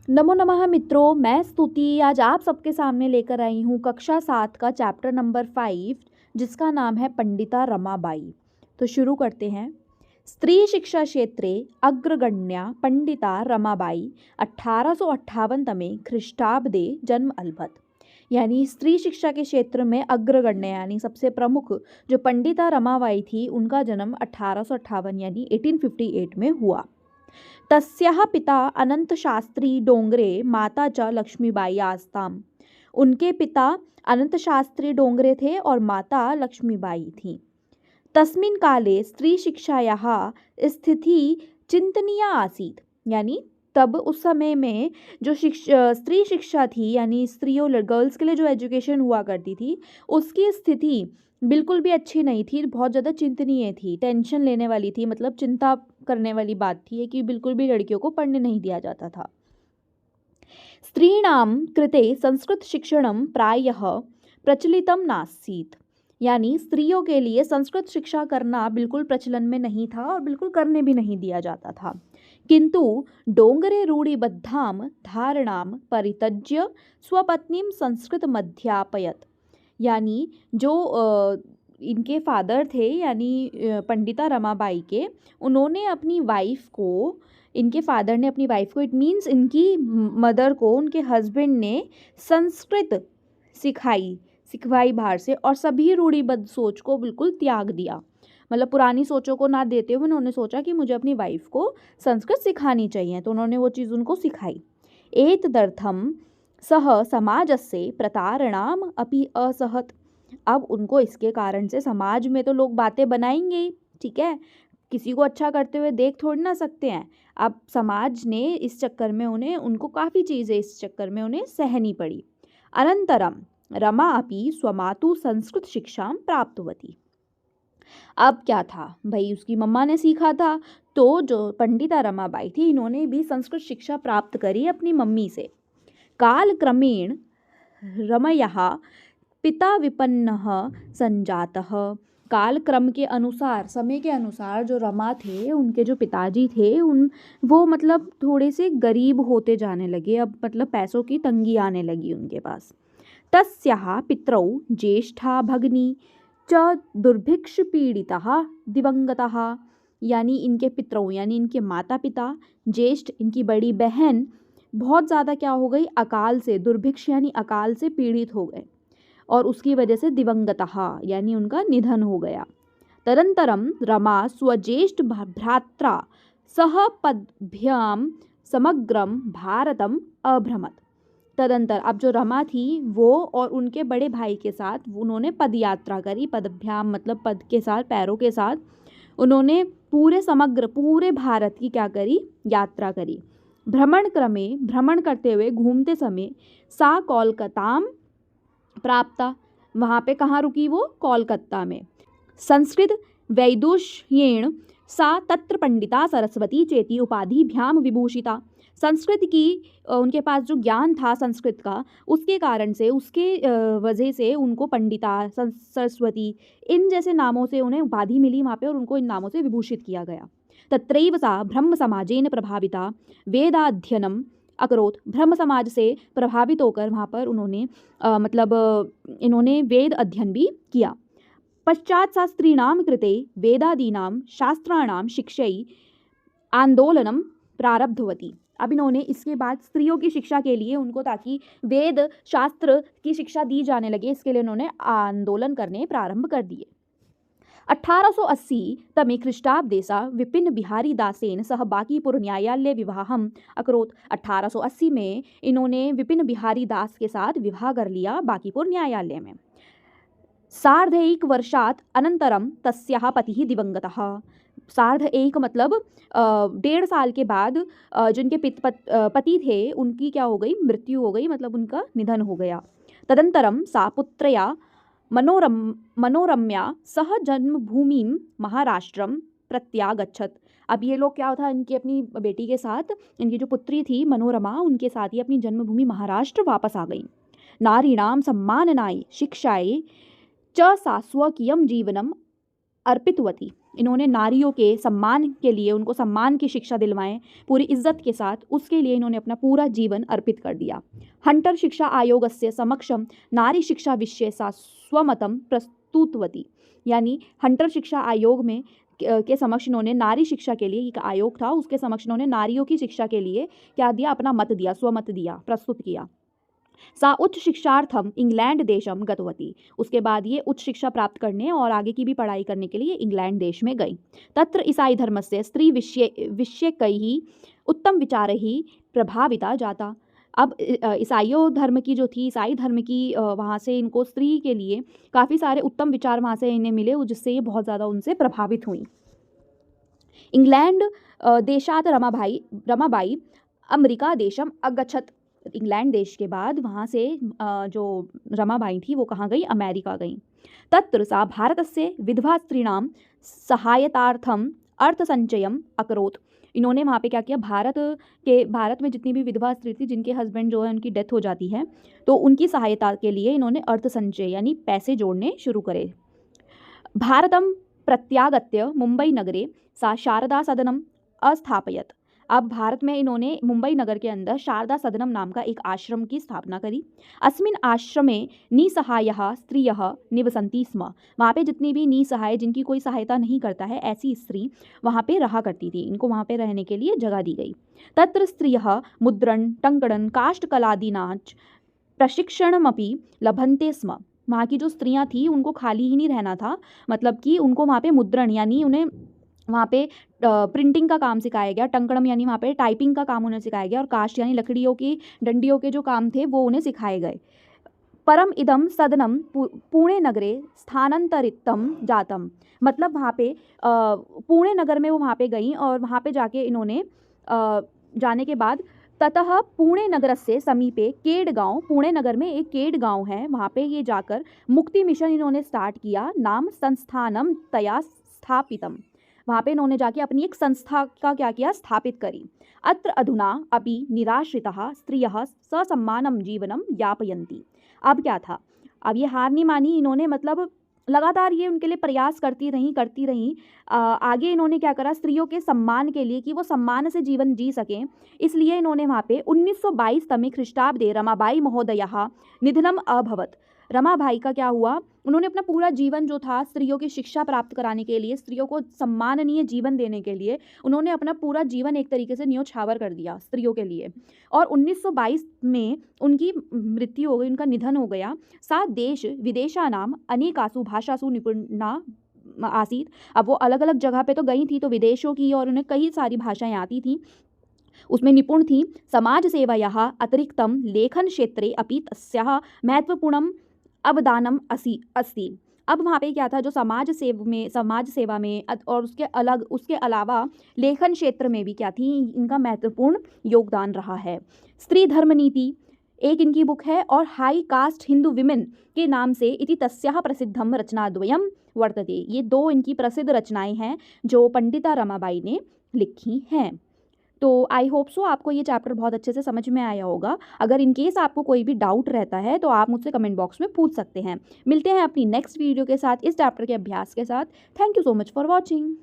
नमो नमः मित्रों, मैं स्तुति आज आप सबके सामने लेकर आई हूँ कक्षा 7 का चैप्टर नंबर 5 जिसका नाम है पंडिता रमाबाई। तो शुरू करते हैं। स्त्री शिक्षा क्षेत्रे अग्रगण्या पंडिता रमाबाई 1858 तमे ख्रीष्टाब्दे जन्म अलभत। यानी स्त्री शिक्षा के क्षेत्र में अग्रगण्य यानी सबसे प्रमुख जो पंडिता रमाबाई थी उनका जन्म 1858 यानी 1858 में हुआ। तस्याः पिता अनंत शास्त्री डोंगरे माता च लक्ष्मीबाई आस्ताम। उनके पिता अनंत शास्त्री डोंगरे थे और माता लक्ष्मीबाई थी। तस्मिन् काले स्त्री शिक्षायाः स्थिति चिंतनीया आसीत्। यानी तब उस समय में जो स्त्री शिक्षा थी यानी स्त्रियों गर्ल्स के लिए जो एजुकेशन हुआ करती थी उसकी स्थिति बिल्कुल भी अच्छी नहीं थी, बहुत ज़्यादा चिंतनीय थी, टेंशन लेने वाली थी, मतलब चिंता करने वाली बात थी कि बिल्कुल भी लड़कियों को पढ़ने नहीं दिया जाता था। स्त्रीणां कृते संस्कृत शिक्षणं प्रायः प्रचलितं नासीत्। यानी स्त्रियों के लिए संस्कृत शिक्षा करना बिल्कुल प्रचलन में नहीं था और बिल्कुल करने भी नहीं दिया जाता था। किंतु डोंगरे रूढ़िबद्धां धारणां परित्यज्य स्वपत्नीं संस्कृत मध्यापयत। यानी जो इनके फादर थे यानी पंडिता रमाबाई के, उन्होंने अपनी वाइफ को, इनके फादर ने अपनी वाइफ को, इट मीन्स इनकी मदर को उनके हस्बैंड ने संस्कृत सिखवाई बाहर से और सभी रूढ़िबद्ध सोच को बिल्कुल त्याग दिया। मतलब पुरानी सोचों को ना देते हुए उन्होंने सोचा कि मुझे अपनी वाइफ को संस्कृत सिखानी चाहिए, तो उन्होंने वो चीज़ उनको सिखाई। एतदर्थम सह समाजस्य प्रतारणाम अपि असहत। अब उनको इसके कारण से समाज में तो लोग बातें बनाएंगे ही, ठीक है, किसी को अच्छा करते हुए देख थोड़ी ना सकते हैं। अब समाज ने इस चक्कर में उनको काफ़ी चीज़ें इस चक्कर में उन्हें सहनी पड़ी। अनंतरम रमा अपि स्वमातु संस्कृत शिक्षा प्राप्तवती। अब क्या था भाई, उसकी मम्मा ने सीखा था, तो जो पंडिता रमाबाई थी इन्होंने भी संस्कृत शिक्षा प्राप्त करी अपनी मम्मी से। कालक्रमेण रमयः पिता विपन्नः संजातः। कालक्रम के अनुसार, समय के अनुसार जो रमा थे, उनके जो पिताजी थे वो मतलब थोड़े से गरीब होते जाने लगे। अब मतलब पैसों की तंगी आने लगी उनके पास। तस्याः पितरौ ज्येष्ठा भगिनी च दुर्भिक्ष पीड़ितः दिवंगतः। यानी इनके पितरौ यानी इनके माता पिता, ज्येष्ठ इनकी बड़ी बहन बहुत ज़्यादा क्या हो गई, अकाल से, दुर्भिक्ष यानी अकाल से पीड़ित हो गए और उसकी वजह से दिवंगतः यानी उनका निधन हो गया। तदंतरम रमा स्वज्येष्ठ भ्रात्रा सह पद्भ्याम समग्रम भारतम अभ्रमत। तदंतर अब जो रमा थी वो और उनके बड़े भाई के साथ उन्होंने पद यात्रा करी। पदभ्याम मतलब पद के साथ, पैरों के साथ उन्होंने पूरे भारत की क्या करी, यात्रा करी। भ्रमण करते हुए, घूमते समय सा कोलकाताम प्राप्ता। वहाँ पे कहाँ रुकी वो, कोलकाता में। संस्कृत वैदुष्येण सा तत्र पंडिता सरस्वती चेती उपाधिभ्याम विभूषिता। संस्कृत की उनके पास जो ज्ञान था संस्कृत का, उसके कारण से, उसके वजह से उनको पंडिता, सरस्वती इन जैसे नामों से उन्हें उपाधि मिली वहाँ पे और उनको इन नामों से विभूषित किया गया। तत्रैव सा ब्रह्म समाजेन प्रभाविता वेदाध्ययनम अकरोत। ब्रह्म समाज से प्रभावित होकर वहाँ पर उन्होंने इन्होंने वेद अध्ययन भी किया। पश्चात शास्त्रीणां कृते वेदादीनां शास्त्राणां शिक्षै आंदोलनम प्रारब्धवती। अब इन्होंने इसके बाद स्त्रियों की शिक्षा के लिए उनको, ताकि वेद शास्त्र की शिक्षा दी जाने लगे, इसके लिए उन्होंने आंदोलन करने प्रारंभ कर दिए। 1880 तमे ख्रीष्टाब्दे सा विपिन बिहारी दासेन सह बांकीपुर न्यायालय विवाहम अकरोत। 1880 में इन्होंने विपिन बिहारी दास के साथ विवाह कर लिया बांकीपुर न्यायालय में। सार्धैक वर्षात् अनंतरम तस्याः पतिः दिवंगतः। सार्ध एक मतलब 1.5 साल के बाद जिनके पति थे उनकी क्या हो गई, मृत्यु हो गई, मतलब उनका निधन हो गया। तदंतरम सा पुत्रया मनोरम्या सह जन्मभूमिं महाराष्ट्रम प्रत्यागच्छत। अब ये लोग क्या था, इनकी अपनी बेटी के साथ, इनकी जो पुत्री थी मनोरमा, उनके साथ ही अपनी जन्मभूमि महाराष्ट्र वापस आ गई। नारीणां सम्माननाय शिक्षायै च सा स्वकीयं जीवनम अर्पितवती। इन्होंने नारियों के सम्मान के लिए उनको सम्मान की शिक्षा दिलवाएं पूरी इज्जत के साथ, उसके लिए इन्होंने अपना पूरा जीवन अर्पित कर दिया। हंटर शिक्षा आयोगस्य समक्षम नारी शिक्षा विषये सा स्वमतं प्रस्तुतवती, यानी हंटर शिक्षा आयोग में के समक्ष इन्होंने नारी शिक्षा के लिए, एक आयोग था उसके समक्ष इन्होंने नारियों की शिक्षा के लिए क्या दिया, अपना मत दिया, स्वमत दिया, प्रस्तुत किया। सा उच्च शिक्षार्थम इंग्लैंड देशम गतवती, उसके बाद ये उच्च शिक्षा प्राप्त करने और आगे की भी पढ़ाई करने के लिए इंग्लैंड देश में गई। तत्र ईसाई धर्म से स्त्री विषयकैः उत्तम विचारैः प्रभाविता जाता। अब ईसाइयों धर्म की जो थी, ईसाई धर्म की वहाँ से इनको स्त्री के लिए काफ़ी सारे उत्तम विचार वहाँ से इन्हें मिले, जिससे ये बहुत ज़्यादा उनसे प्रभावित हुई। इंग्लैंड देशात रमाबाई अमेरिका देशम अगच्छत, इंग्लैंड देश के बाद वहाँ से जो रमाबाई थी वो कहाँ गई, अमेरिका गई। तत्र सा भारतस्य विधवा स्त्रीणां सहायतार्थम अर्थसंचयम अकरोत्, इन्होंने वहाँ पे क्या किया, भारत में जितनी भी विधवा स्त्री थी जिनके हस्बैंड जो है उनकी डेथ हो जाती है, तो उनकी सहायता के लिए इन्होंने अर्थ संचय यानी पैसे जोड़ने शुरू करे। भारतं प्रत्यागत्य मुंबई नगरे सा शारदा सदनम अस्थापयत, अब भारत में इन्होंने मुंबई नगर के अंदर शारदा सदनम नाम का एक आश्रम की स्थापना करी। अस्मिन् आश्रमे निसहायः स्त्रियः निवसन्ति स्म, वहाँ पे जितनी भी निसहाय, जिनकी कोई सहायता नहीं करता है, ऐसी स्त्री वहाँ पे रहा करती थी, इनको वहाँ पे रहने के लिए जगह दी गई। तत्र स्त्रियः मुद्रण टंकणन काष्ठकलादीनाच प्रशिक्षणमपि लभन्ते स्म, वहाँ की जो स्त्रियाँ थी उनको खाली ही नहीं रहना था, मतलब कि उनको वहाँ पे मुद्रण यानी उन्हें वहाँ पे प्रिंटिंग का काम सिखाया गया, टंकणम यानी वहाँ पे टाइपिंग का काम उन्हें सिखाया गया, और काष्ठ यानी लकड़ियों की डंडियों के जो काम थे वो उन्हें सिखाए गए। परम इदम सदनम पुणे नगरे स्थानांतरितम जातम, मतलब वहाँ पे पुणे नगर में वो वहाँ पे गई और वहाँ पे जाके इन्होंने जाने के बाद ततः पुणे नगर से समीपे केड गांव, पुणे नगर में एक केड गांव है, वहाँ पे ये जाकर मुक्ति मिशन इन्होंने स्टार्ट किया, नाम संस्थानम तया स्थापितम, वहाँ पे इन्होंने जाके अपनी एक संस्था का क्या किया, स्थापित करी। अत्र अधुना अपि निराश्रिताः स्त्रियः ससम्मानं जीवनं यापयन्ति, अब क्या था, अब ये हार नहीं मानी इन्होंने, मतलब लगातार ये उनके लिए प्रयास करती रहीं। आगे इन्होंने क्या करा, स्त्रियों के सम्मान के लिए कि वो सम्मान से जीवन जी सकें, इसलिए इन्होंने वहाँ पे 1922 तमे ख्रीष्टाब्दे रमाबाई महोदयः निधनम अभवत, रमाबाई का क्या हुआ, उन्होंने अपना पूरा जीवन जो था स्त्रियों की शिक्षा प्राप्त कराने के लिए, स्त्रियों को सम्माननीय जीवन देने के लिए, उन्होंने अपना पूरा जीवन एक तरीके से न्योछावर कर दिया स्त्रियों के लिए, और 1922 में उनकी मृत्यु हो गई, उनका निधन हो गया। सा देश विदेशानाम अनेकासु भाषासु निपुणा आसीत, अब वो अलग अलग जगह पे तो गई थी, तो विदेशों की और उन्हें कई सारी भाषाएं आती थी, उसमें निपुण थी। समाज सेवायाः अतिरिक्तं लेखन क्षेत्रे अपि तस्याः महत्वपूर्णम् अवदानम अस्ति, अब वहाँ पे क्या था, जो समाज सेवा में और उसके अलावा लेखन क्षेत्र में भी क्या थी, इनका महत्वपूर्ण योगदान रहा है। स्त्री धर्म नीति एक इनकी बुक है, और हाई कास्ट हिंदू विमेन के नाम से इति तस्याः प्रसिद्धम रचनाद्वयम वर्तते, ये दो इनकी प्रसिद्ध रचनाएं हैं जो पंडिता रमाबाई ने लिखी हैं। तो आई होप सो आपको ये चैप्टर बहुत अच्छे से समझ में आया होगा। अगर इन केस आपको कोई भी डाउट रहता है तो आप मुझसे कमेंट बॉक्स में पूछ सकते हैं। मिलते हैं अपनी नेक्स्ट वीडियो के साथ इस चैप्टर के अभ्यास के साथ। Thank you so much for watching.